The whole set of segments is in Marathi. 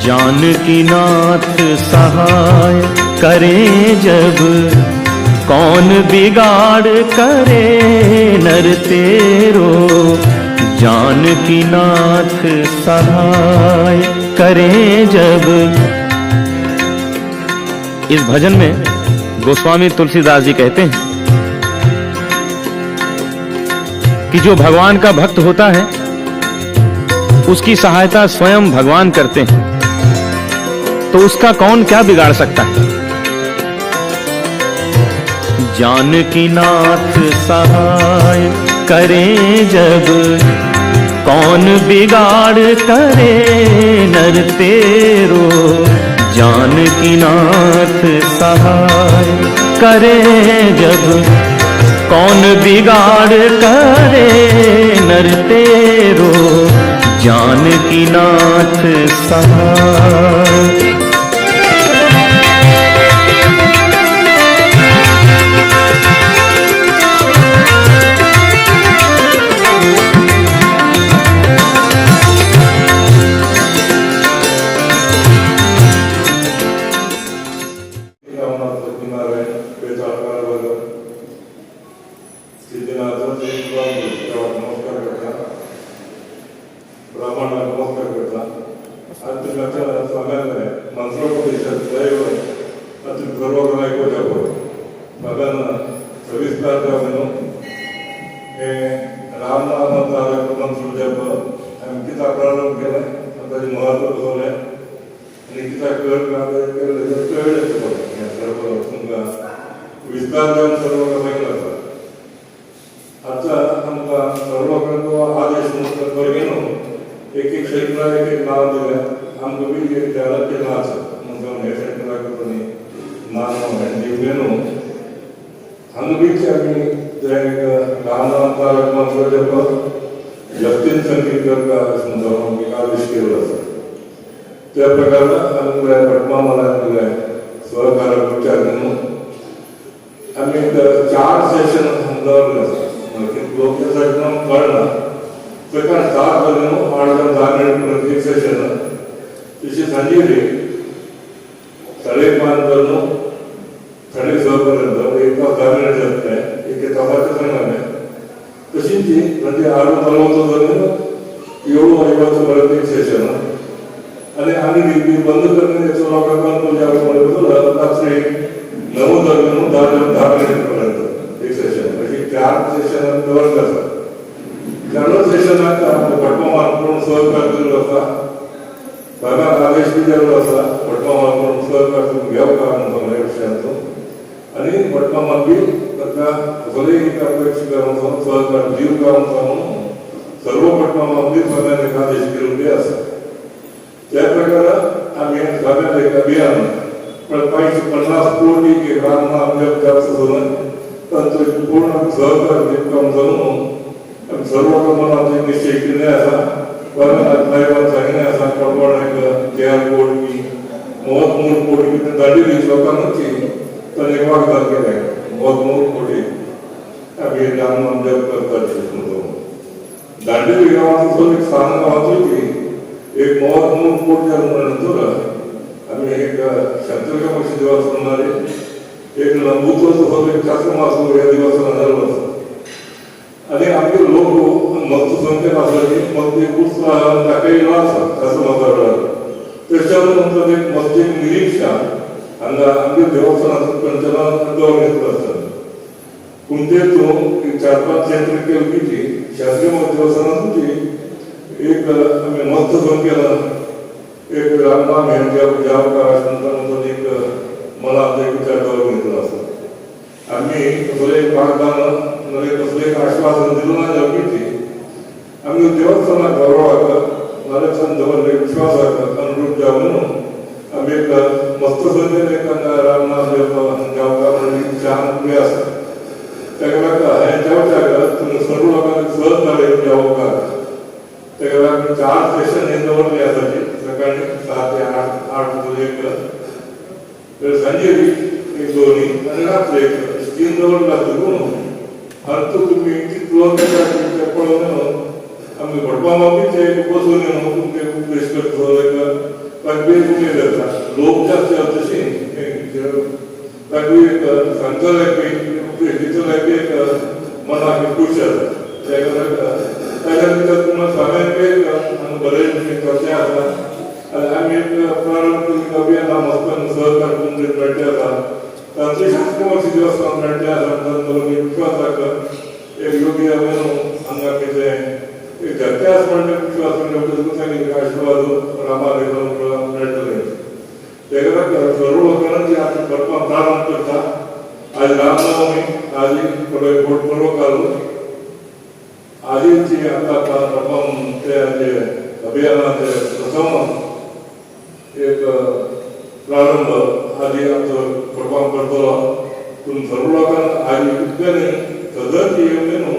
जानकी नाथ सहाय करें जब, कौन बिगाड़ करे नर तेरो। जानकी नाथ सहाय करें जब। इस भजन में गोस्वामी तुलसीदास जी कहते हैं कि जो भगवान का भक्त होता है उसकी सहायता स्वयं भगवान करते हैं, तो उसका कौन क्या बिगाड़ सकता है। जानकी नाथ सहाय करें जब, कौन बिगाड़ करे नर तेरो। जानकी नाथ सहाय करें जब, कौन बिगाड़ करे नर तेरो। जानकी नाथ सहाय। आम्ही भटपामा बी ते बसून तुमचे उपदेश करतो भविष्यात त्याच्यानंतर तुम्हाला सगळ्यांकडे बरेच चर्चा आसा आनी आमी एक प्रारंभीक अभियान मस्कन सहकार तुमचे भेटले आसा तांचे शासकीय वर्षी देवस्थान भेटले आसा तांचो विश्वास आसा एक योग्य अभियान हांगा कितें घरचे आसा म्हणजे विश्वास म्हणजे आशिर्वाद रामा मेळटले तेका सर्व लोकांनी आमी करपाक प्रारंभ करता आज रामनवमी आज थोडे पोटपर्व घालून आजीची आता प्रथम ते अभियानाचे प्रथम एक प्रारंभ आजी आमचो परफॉर्म करतलो तुम्ही सर्व लोकांना आजी कितले सदरची येवंक न्हू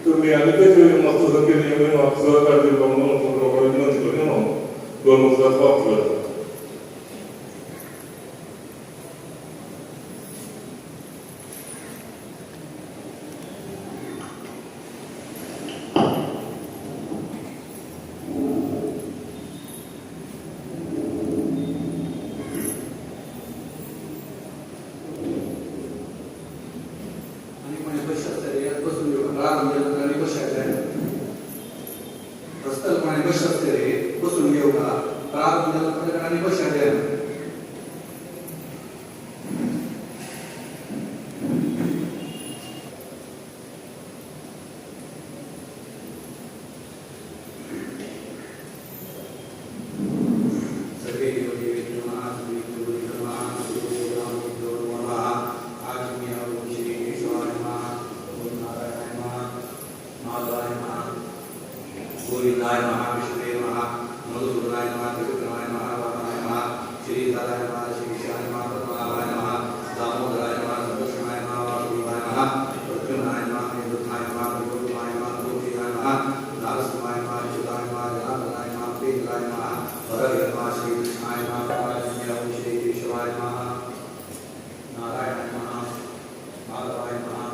तुम्ही आनीकच मस्त संख्येन येवंक सहकार दिवपाक म्हणून विनंती करून दोन मुद्दा करता गोविंदाय नमः विष्णुवे नमः मधुसूदनाय नमः त्रिविक्रमाय नमः वामनाय नमः श्रीधराय नमः श्रीशाय नमः पद्मनाभाय नमः दामोदराय नमः संतोषाय नमः वासुदेवाय नमः प्रद्युम्नाय नमः निरुद्धाय नमः विभूतिमाय नमः गोपीनाय नमः नारसिंहाय नमः अच्युताय नमः जनार्दनाय नमः प्रियंकाय नमः हरये नमः श्रीकृष्णाय नमः परमात्मने श्री केशवाय नमः नारायणाय नमः माधवाय नमः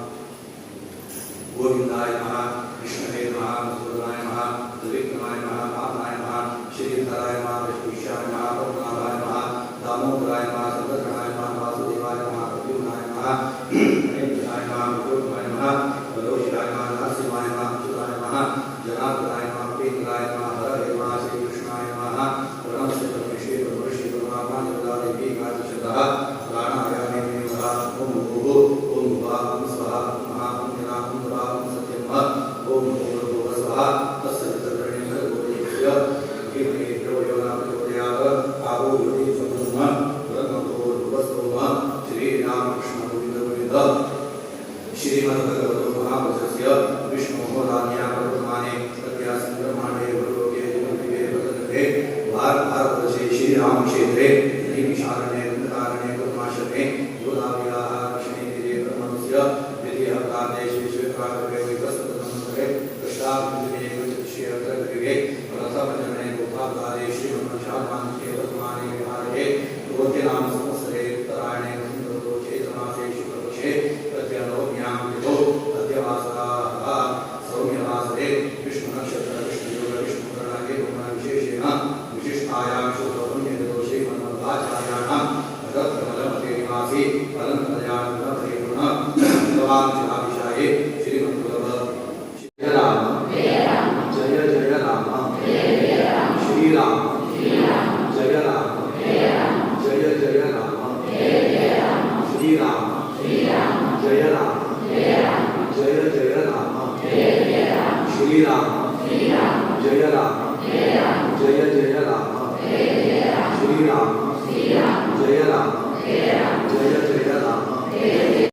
गोविंदाय नमः विष्णुवे नमः मधुसूदनाय नमः त्रिविक्रमाय नमः वामनाय नमः श्रीधराय नमः विष्णुशाय नमः पद्मनाभाय नमः दामोदराय नमः संतोषाय नमः वासुदेवाय नमः प्रद्युम्नाय नमः प्रियंकाय नमः विभूतिमाय नमः वरोषाय नमः नारसिंहाय नमः अच्युताय नमः जनार्दनाय नमः प्रियंकाय नमः हरये नमः श्रीकृष्णाय नमः प्रणमस्य परमेश्वरे परमेश्वरे परमात्मा देवतादेवी गायत्रीशतः प्राणायामे नमः ओम भूः ओम भुवः ओम स्वः ओम महा ओम जना ओम तपः ओम सत्यं ओम भूर्भुवः स्वः तस्य पितॄणां भर्गोदेवस्य धीमहि धियो यो न प्रचोदयात् आहो योनि समुद्रः ब्रह्मभूर्भुवस्सोमः श्रीरामकृष्ण गोविन्द गोविन्द श्रीमद्भगवतो महापुरुषस्य विष्णोः राज्ञा वर्तमाने तस्मिन् ब्रह्माण्डे भूलोके जगन्नाथे भगवते भारतवर्षे श्रीरामक्षेत्रे नैमिषारण्ये वृन्दारण्ये पद्माश्रमे गोदावर्याः दक्षिणे तीरे ब्रह्मणस्य द्वितीयकाले श्रीक्षेत्राग्रे वैवस्वतमन्त्रे कृष्णाभिषेके कृष्यग्रगृहे प्रथमजन्मे गोपाकाले श्रीमन्मशामान्ते वर्तमाने विहारे गोत्यनाम संवत्सरे उत्तरायणे वसन्तऋतौ चैत्रमासे शुक्लपक्षे प्रत्यनवम्यां तिथौ अद्यवासराः सौम्यवासरे विष्णुनक्षत्र विष्णुयोग विष्णुकर्णागे ब्रह्मविशेषेण विशिष्टायां शुक्लपुण्यतिथौ श्रीमन्मध्वाचार्याणां भगवत्कमलमते निवासी परन्तदयानन्दपरिपूर्ण भगवान् शिवाभिषाये